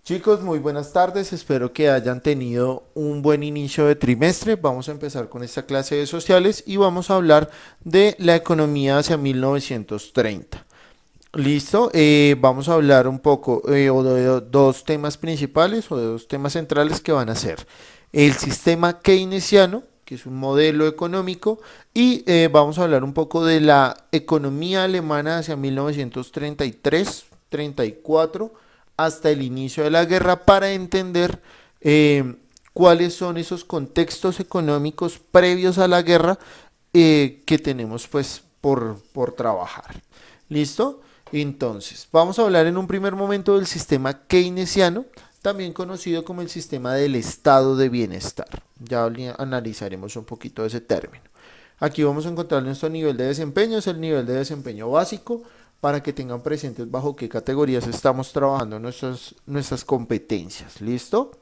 Chicos, muy buenas tardes. Espero que hayan tenido un buen inicio de trimestre. Vamos a empezar con esta clase de sociales y vamos a hablar de la economía hacia 1930. Listo, vamos a hablar un poco o de dos temas principales o de dos temas centrales que van a ser el sistema keynesiano, que es un modelo económico, y vamos a hablar un poco de la economía alemana hacia 1933-34 hasta el inicio de la guerra para entender cuáles son esos contextos económicos previos a la guerra que tenemos pues por trabajar. ¿Listo? Entonces, vamos a hablar en un primer momento del sistema keynesiano, también conocido como el sistema del estado de bienestar. Ya analizaremos un poquito ese término. Aquí vamos a encontrar nuestro nivel de desempeño, es el nivel de desempeño básico, para que tengan presentes bajo qué categorías estamos trabajando nuestras competencias. ¿Listo?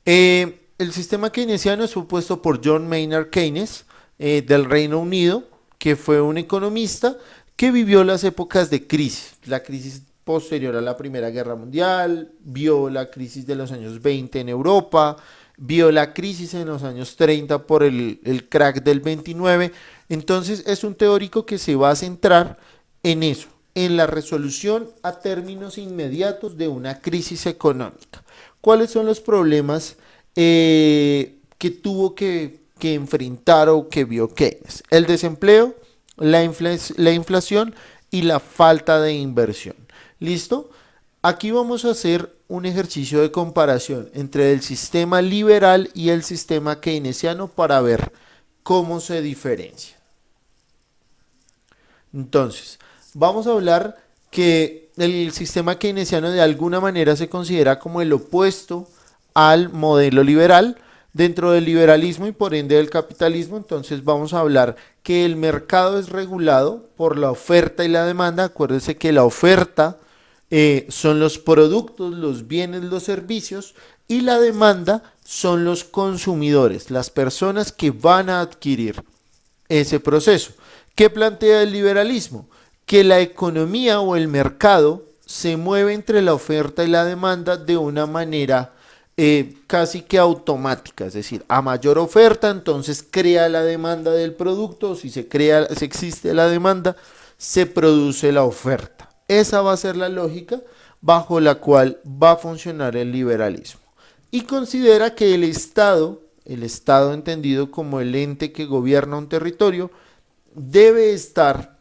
El sistema keynesiano es propuesto por John Maynard Keynes del Reino Unido, que fue un economista que vivió las épocas de crisis, la crisis posterior a la Primera Guerra Mundial, vio la crisis de los años 20 en Europa, vio la crisis en los años 30 por el crack del 29. Entonces es un teórico que se va a centrar en eso, en la resolución a términos inmediatos de una crisis económica. ¿Cuáles son los problemas que tuvo que enfrentar o que vio Keynes? El desempleo, la inflación y la falta de inversión. ¿Listo? Aquí vamos a hacer un ejercicio de comparación entre el sistema liberal y el sistema keynesiano para ver cómo se diferencia. Entonces, vamos a hablar que el sistema keynesiano de alguna manera se considera como el opuesto al modelo liberal dentro del liberalismo y por ende del capitalismo. Entonces vamos a hablar que el mercado es regulado por la oferta y la demanda. Acuérdense que la oferta son los productos, los bienes, los servicios, y la demanda son los consumidores, las personas que van a adquirir ese proceso. ¿Qué plantea el liberalismo? Que la economía o el mercado se mueve entre la oferta y la demanda de una manera casi que automática, es decir, a mayor oferta, entonces crea la demanda del producto, si existe la demanda, se produce la oferta. Esa va a ser la lógica bajo la cual va a funcionar el liberalismo. Y considera que el Estado entendido como el ente que gobierna un territorio, debe estar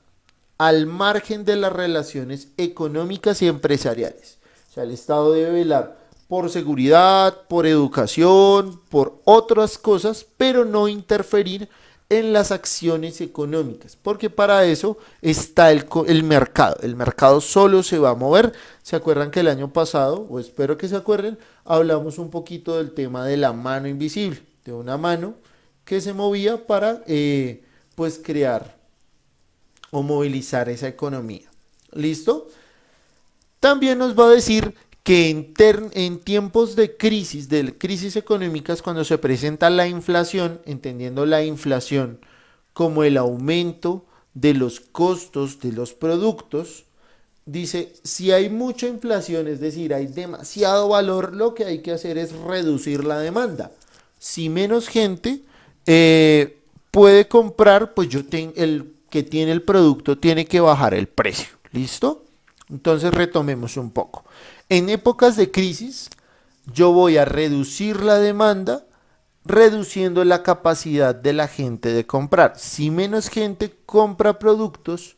al margen de las relaciones económicas y empresariales. O sea, el Estado debe velar por seguridad, por educación, por otras cosas, pero no interferir en las acciones económicas, porque para eso está el mercado. El mercado solo se va a mover. ¿Se acuerdan que el año pasado, o espero que se acuerden, hablamos un poquito del tema de la mano invisible, de una mano que se movía para pues crear o movilizar esa economía? ¿Listo? También nos va a decir que en tiempos de crisis económicas, cuando se presenta la inflación, entendiendo la inflación como el aumento de los costos de los productos, dice, si hay mucha inflación, es decir, hay demasiado valor, lo que hay que hacer es reducir la demanda. Si menos gente puede comprar, pues el que tiene el producto tiene que bajar el precio. ¿Listo? Entonces retomemos un poco. En épocas de crisis, yo voy a reducir la demanda, reduciendo la capacidad de la gente de comprar. Si menos gente compra productos,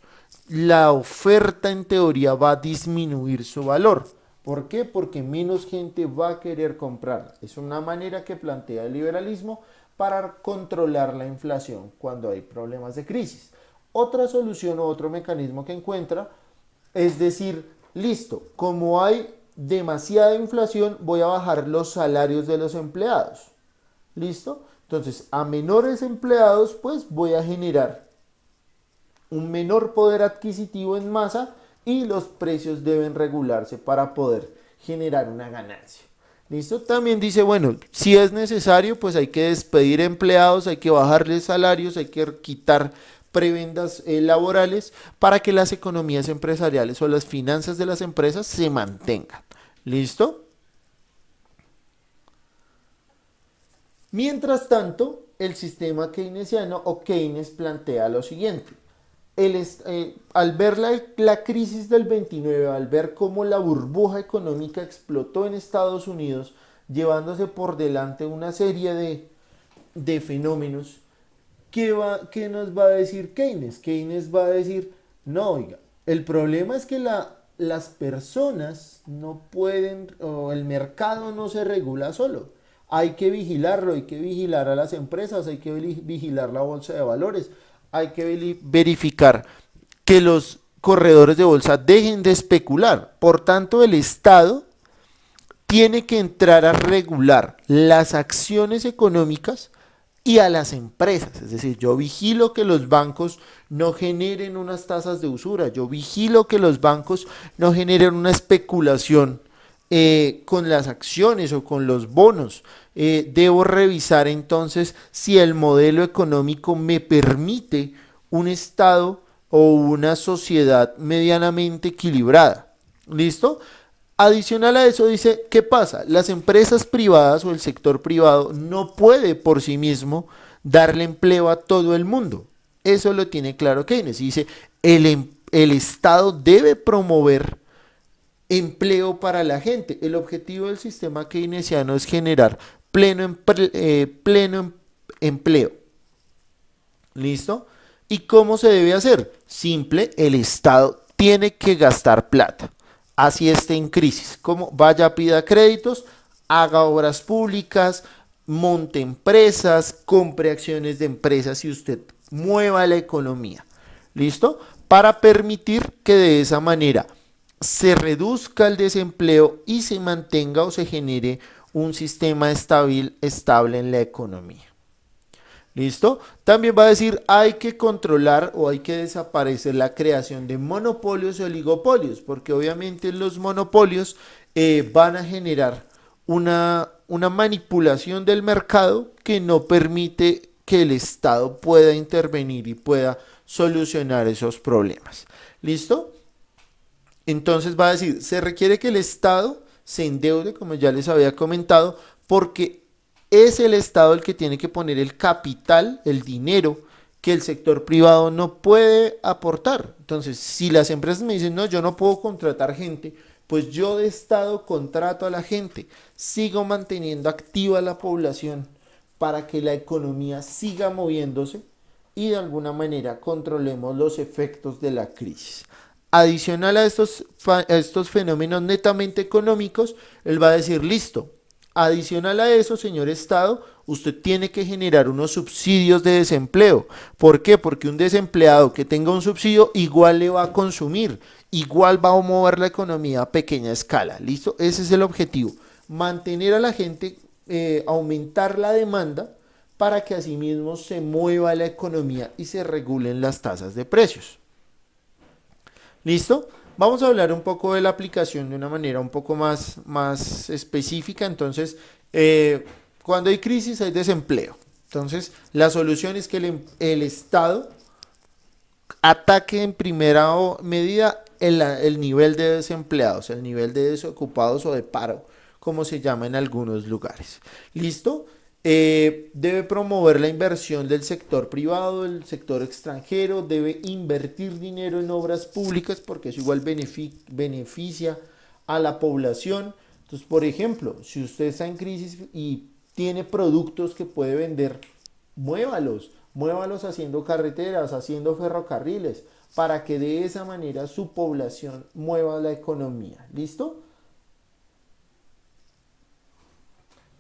la oferta en teoría va a disminuir su valor. ¿Por qué? Porque menos gente va a querer comprar. Es una manera que plantea el liberalismo para controlar la inflación cuando hay problemas de crisis. Otra solución o otro mecanismo que encuentra es decir, listo, como hay demasiada inflación, voy a bajar los salarios de los empleados. ¿Listo? Entonces, a menores empleados, pues voy a generar un menor poder adquisitivo en masa y los precios deben regularse para poder generar una ganancia. ¿Listo? También dice, bueno, si es necesario, pues hay que despedir empleados, hay que bajarles salarios, hay que quitar prebendas laborales para que las economías empresariales o las finanzas de las empresas se mantengan. ¿Listo? Mientras tanto, el sistema keynesiano o Keynes plantea lo siguiente. Al ver la crisis del 29, al ver cómo la burbuja económica explotó en Estados Unidos, llevándose por delante una serie de fenómenos, ¿qué nos va a decir Keynes? Keynes va a decir, no, oiga, el problema es que las personas no pueden, o el mercado no se regula solo. Hay que vigilarlo, hay que vigilar a las empresas, hay que vigilar la bolsa de valores, hay que verificar que los corredores de bolsa dejen de especular. Por tanto, el Estado tiene que entrar a regular las acciones económicas y a las empresas. Es decir, yo vigilo que los bancos no generen unas tasas de usura, yo vigilo que los bancos no generen una especulación con las acciones o con los bonos. Debo revisar entonces si el modelo económico me permite un estado o una sociedad medianamente equilibrada. ¿Listo? Adicional a eso dice, ¿qué pasa? Las empresas privadas o el sector privado no puede por sí mismo darle empleo a todo el mundo. Eso lo tiene claro Keynes. Dice, el Estado debe promover empleo para la gente. El objetivo del sistema keynesiano es generar pleno empleo. ¿Listo? ¿Y cómo se debe hacer? Simple, el Estado tiene que gastar plata. Así esté en crisis. Como vaya, pida créditos, haga obras públicas, monte empresas, compre acciones de empresas y usted mueva la economía. ¿Listo? Para permitir que de esa manera se reduzca el desempleo y se mantenga o se genere un sistema estable en la economía. ¿Listo? También va a decir, hay que controlar o hay que desaparecer la creación de monopolios o oligopolios, porque obviamente los monopolios van a generar una manipulación del mercado que no permite que el Estado pueda intervenir y pueda solucionar esos problemas. ¿Listo? Entonces va a decir, se requiere que el Estado se endeude, como ya les había comentado, porque es el Estado el que tiene que poner el capital, el dinero, que el sector privado no puede aportar. Entonces, si las empresas me dicen, no, yo no puedo contratar gente, pues yo de Estado contrato a la gente, sigo manteniendo activa la población para que la economía siga moviéndose y de alguna manera controlemos los efectos de la crisis. Adicional a estos fenómenos netamente económicos, él va a decir, listo, adicional a eso, señor Estado, usted tiene que generar unos subsidios de desempleo. ¿Por qué? Porque un desempleado que tenga un subsidio igual le va a consumir, igual va a mover la economía a pequeña escala. ¿Listo? Ese es el objetivo. Mantener a la gente, aumentar la demanda para que asimismo se mueva la economía y se regulen las tasas de precios. ¿Listo? Vamos a hablar un poco de la aplicación de una manera un poco más específica. Entonces, cuando hay crisis hay desempleo. Entonces, la solución es que el Estado ataque en primera medida el nivel de desempleados, el nivel de desocupados o de paro, como se llama en algunos lugares. ¿Listo? Debe promover la inversión del sector privado, del sector extranjero, debe invertir dinero en obras públicas porque eso igual beneficia a la población. Entonces, por ejemplo, si usted está en crisis y tiene productos que puede vender, muévalos haciendo carreteras, haciendo ferrocarriles, para que de esa manera su población mueva la economía. ¿Listo?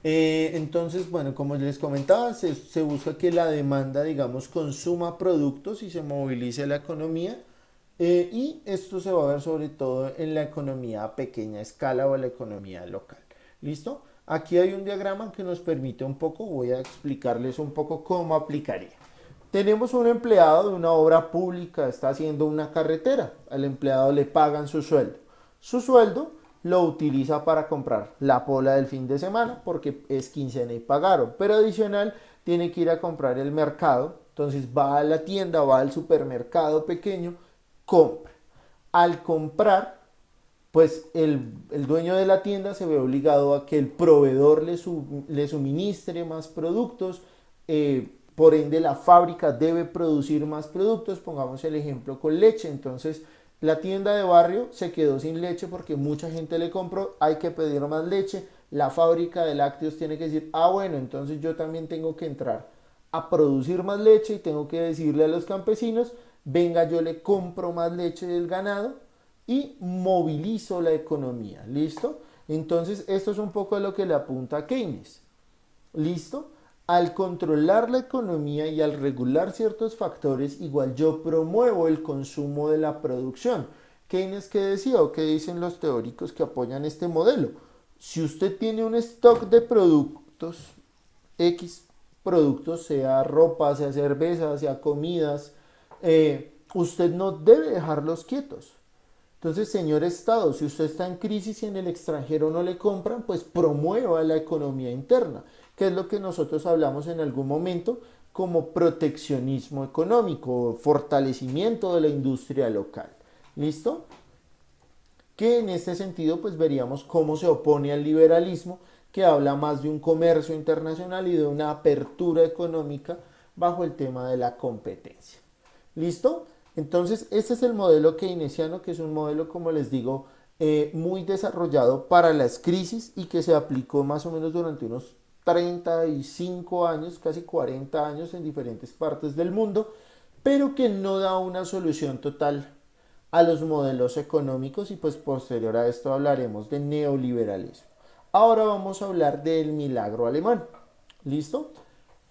Entonces, bueno, como les comentaba, se busca que la demanda, digamos, consuma productos y se movilice la economía. Y esto se va a ver sobre todo en la economía a pequeña escala o la economía local. ¿Listo? Aquí hay un diagrama que nos permite un poco, voy a explicarles un poco cómo aplicaría. Tenemos un empleado de una obra pública, está haciendo una carretera. Al empleado le pagan su sueldo. Su sueldo lo utiliza para comprar la pola del fin de semana porque es quincena y pagaron, pero adicional tiene que ir a comprar el mercado, entonces va a la tienda, va al supermercado pequeño, compra. Al comprar, pues el dueño de la tienda se ve obligado a que el proveedor le suministre más productos, por ende la fábrica debe producir más productos. Pongamos el ejemplo con leche. Entonces la tienda de barrio se quedó sin leche porque mucha gente le compró, hay que pedir más leche. La fábrica de lácteos tiene que decir, ah bueno, entonces yo también tengo que entrar a producir más leche y tengo que decirle a los campesinos, venga, yo le compro más leche del ganado y movilizo la economía. ¿Listo? Entonces esto es un poco a lo que le apunta Keynes. ¿Listo? Al controlar la economía y al regular ciertos factores, igual yo promuevo el consumo de la producción. Keynes, ¿qué decía o qué dicen los teóricos que apoyan este modelo? Si usted tiene un stock de productos, X productos, sea ropa, sea cerveza, sea comidas, usted no debe dejarlos quietos. Entonces, señor Estado, si usted está en crisis y en el extranjero no le compran, pues promueva la economía interna, que es lo que nosotros hablamos en algún momento como proteccionismo económico, fortalecimiento de la industria local. ¿Listo? Que en este sentido pues veríamos cómo se opone al liberalismo, que habla más de un comercio internacional y de una apertura económica bajo el tema de la competencia. ¿Listo? Entonces este es el modelo keynesiano, que es un modelo, como les digo, muy desarrollado para las crisis y que se aplicó más o menos durante unos 35 años, casi 40 años en diferentes partes del mundo, pero que no da una solución total a los modelos económicos, y pues posterior a esto hablaremos de neoliberalismo. Ahora vamos a hablar del milagro alemán. ¿Listo?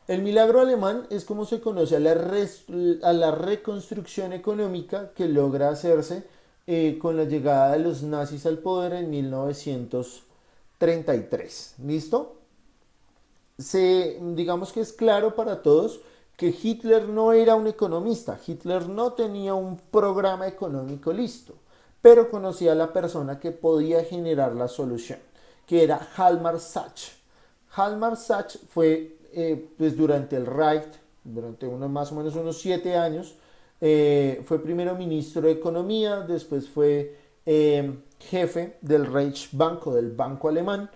El milagro alemán es como se conoce a la reconstrucción económica que logra hacerse con la llegada de los nazis al poder en 1933. ¿Listo? Digamos que es claro para todos que Hitler no era un economista, Hitler no tenía un programa económico listo, pero conocía a la persona que podía generar la solución, que era Hjalmar Sachs. Hjalmar Sachs fue pues durante el Reich, durante más o menos unos 7 años, fue primero ministro de Economía, después fue jefe del Reichsbank, o del Banco Alemán,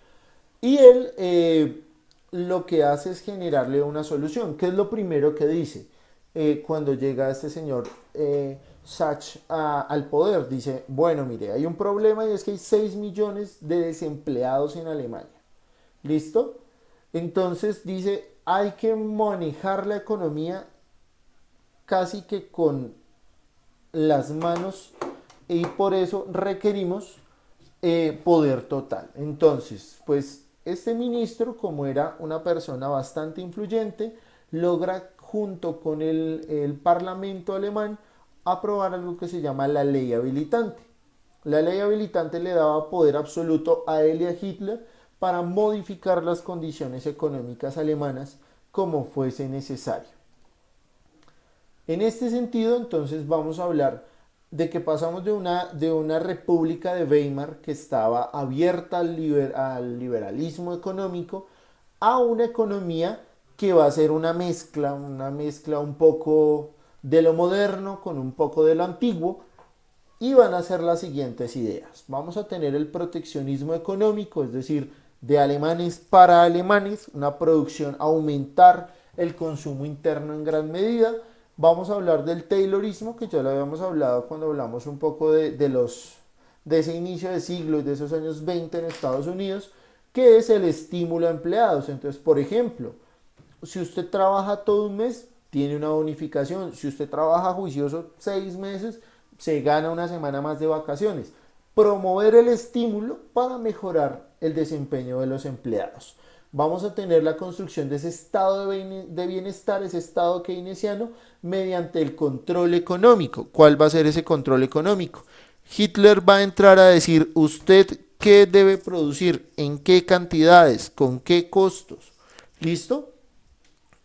y él lo que hace es generarle una solución. ¿Qué es lo primero que dice cuando llega este señor Sachs al poder? Dice, bueno, mire, hay un problema y es que hay 6 millones de desempleados en Alemania. ¿Listo? Entonces dice, hay que manejar la economía casi que con las manos, y por eso requerimos poder total. Entonces, pues este ministro, como era una persona bastante influyente, logra junto con el parlamento alemán aprobar algo que se llama la ley habilitante. La ley habilitante le daba poder absoluto a él y a Hitler para modificar las condiciones económicas alemanas como fuese necesario. En este sentido, entonces, vamos a hablar de que pasamos de una república de Weimar que estaba abierta al liberalismo económico a una economía que va a ser una mezcla un poco de lo moderno con un poco de lo antiguo, y van a ser las siguientes ideas. Vamos a tener el proteccionismo económico, es decir, de alemanes para alemanes, una producción, aumentar el consumo interno en gran medida. Vamos a hablar del taylorismo, que ya lo habíamos hablado cuando hablamos un poco de ese inicio de siglo y de esos años 20 en Estados Unidos, que es el estímulo a empleados. Entonces, por ejemplo, si usted trabaja todo un mes, tiene una bonificación. Si usted trabaja juicioso 6 meses, se gana una semana más de vacaciones. Promover el estímulo para mejorar el desempeño de los empleados. Vamos a tener la construcción de ese estado de bienestar, ese estado keynesiano, mediante el control económico. ¿Cuál va a ser ese control económico? Hitler va a entrar a decir, usted qué debe producir, en qué cantidades, con qué costos. ¿Listo?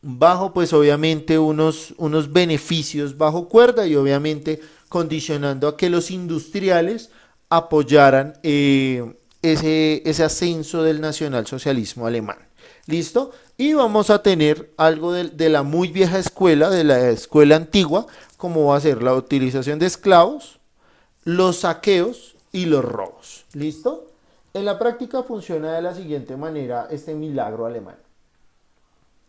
Bajo pues obviamente unos beneficios bajo cuerda, y obviamente condicionando a que los industriales apoyaran ese ascenso del nacionalsocialismo alemán. ¿Listo? Y vamos a tener algo de la muy vieja escuela, de la escuela antigua, como va a ser la utilización de esclavos, los saqueos y los robos. ¿Listo? En la práctica funciona de la siguiente manera este milagro alemán.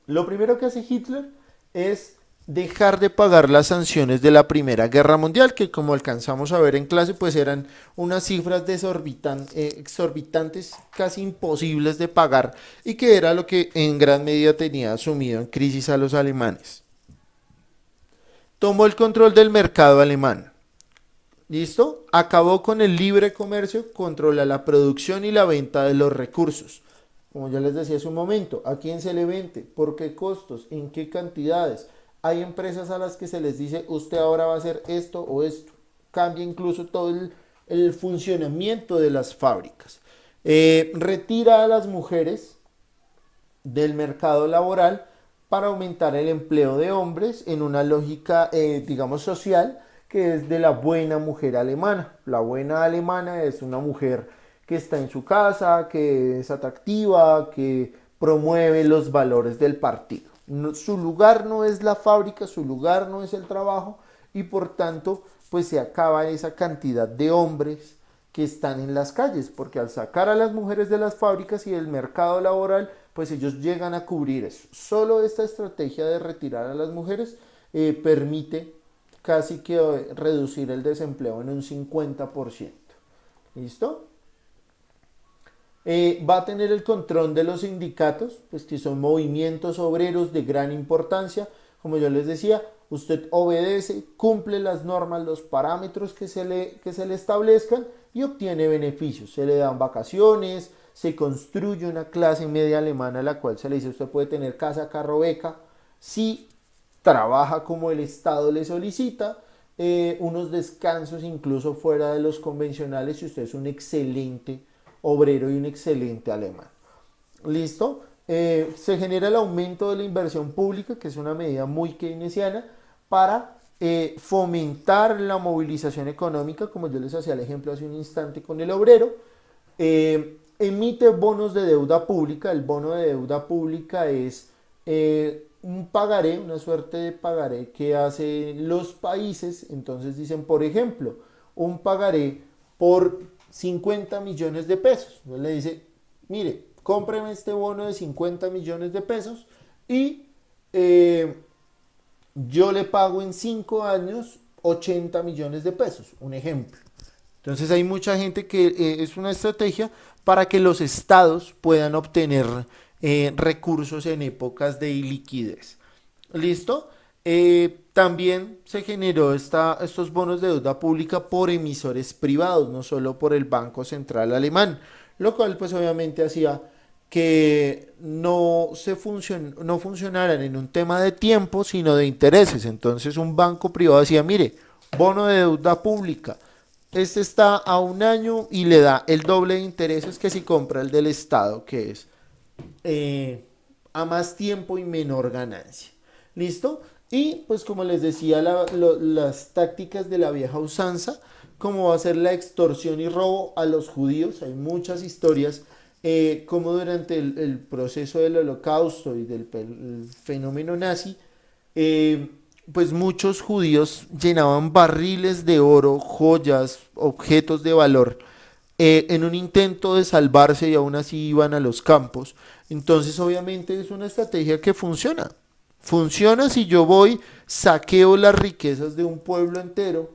Lo primero que hace Hitler es dejar de pagar las sanciones de la Primera Guerra Mundial, que como alcanzamos a ver en clase, pues eran unas cifras exorbitantes, casi imposibles de pagar, y que era lo que en gran medida tenía sumido en crisis a los alemanes. Tomó el control del mercado alemán. ¿Listo? Acabó con el libre comercio, controla la producción y la venta de los recursos. Como ya les decía hace un momento, ¿a quién se le vende? ¿Por qué costos? ¿En qué cantidades? Hay empresas a las que se les dice, usted ahora va a hacer esto o esto. Cambia incluso todo el funcionamiento de las fábricas. Retira a las mujeres del mercado laboral para aumentar el empleo de hombres en una lógica, digamos, social, que es de la buena mujer alemana. La buena alemana es una mujer que está en su casa, que es atractiva, que promueve los valores del partido. No, su lugar no es la fábrica, su lugar no es el trabajo, y por tanto pues se acaba esa cantidad de hombres que están en las calles, porque al sacar a las mujeres de las fábricas y del mercado laboral, pues ellos llegan a cubrir eso. Solo esta estrategia de retirar a las mujeres permite casi que reducir el desempleo en un 50%. ¿Listo? Va a tener el control de los sindicatos, pues que son movimientos obreros de gran importancia. Como yo les decía, usted obedece, cumple las normas, los parámetros que se le establezcan y obtiene beneficios. Se le dan vacaciones, se construye una clase media alemana a la cual se le dice usted puede tener casa, carro, beca, si trabaja como el Estado le solicita, unos descansos incluso fuera de los convencionales si usted es un excelente obrero y un excelente alemán. ¿Listo? Se genera el aumento de la inversión pública, que es una medida muy keynesiana, para fomentar la movilización económica, como yo les hacía el ejemplo hace un instante con el obrero. Emite bonos de deuda pública. El bono de deuda pública es un pagaré, una suerte de pagaré que hacen los países. Entonces dicen, por ejemplo, un pagaré por 50 millones de pesos. Entonces le dice, mire, cómpreme este bono de 50 millones de pesos y yo le pago en 5 años 80 millones de pesos, un ejemplo. Entonces hay mucha gente que es una estrategia para que los estados puedan obtener recursos en épocas de iliquidez. ¿Listo? También se generó estos bonos de deuda pública por emisores privados, no solo por el Banco Central Alemán, lo cual pues obviamente hacía que no funcionaran en un tema de tiempo, sino de intereses. Entonces un banco privado decía, mire, bono de deuda pública, este está a un año y le da el doble de intereses que si compra el del Estado, que es a más tiempo y menor ganancia. ¿Listo? Y pues como les decía, las tácticas de la vieja usanza, como va a ser la extorsión y robo a los judíos. Hay muchas historias como durante el proceso del Holocausto y del fenómeno nazi, pues muchos judíos llenaban barriles de oro, joyas, objetos de valor, en un intento de salvarse, y aún así iban a los campos. Entonces obviamente es una estrategia que funciona. Funciona si yo voy, saqueo las riquezas de un pueblo entero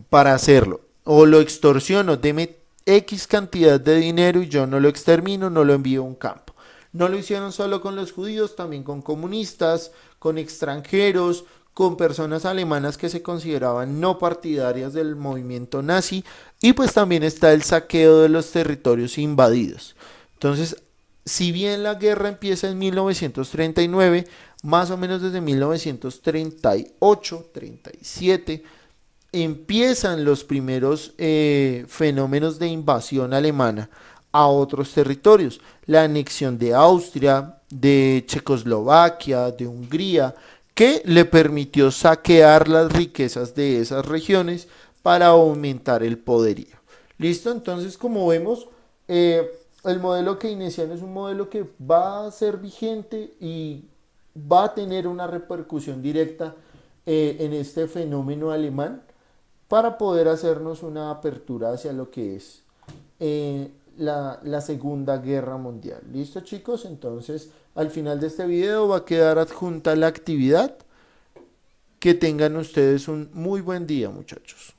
para hacerlo. O lo extorsiono, deme X cantidad de dinero y yo no lo extermino, no lo envío a un campo. No lo hicieron solo con los judíos, también con comunistas, con extranjeros, con personas alemanas que se consideraban no partidarias del movimiento nazi, y pues también está el saqueo de los territorios invadidos. Entonces, si bien la guerra empieza en 1939, más o menos desde 1938, 37, empiezan los primeros fenómenos de invasión alemana a otros territorios. La anexión de Austria, de Checoslovaquia, de Hungría, que le permitió saquear las riquezas de esas regiones para aumentar el poderío. ¿Listo? Entonces, como vemos, el modelo keynesiano es un modelo que va a ser vigente y va a tener una repercusión directa en este fenómeno alemán para poder hacernos una apertura hacia lo que es la Segunda Guerra Mundial. ¿Listo, chicos? Entonces, al final de este video va a quedar adjunta la actividad. Que tengan ustedes un muy buen día, muchachos.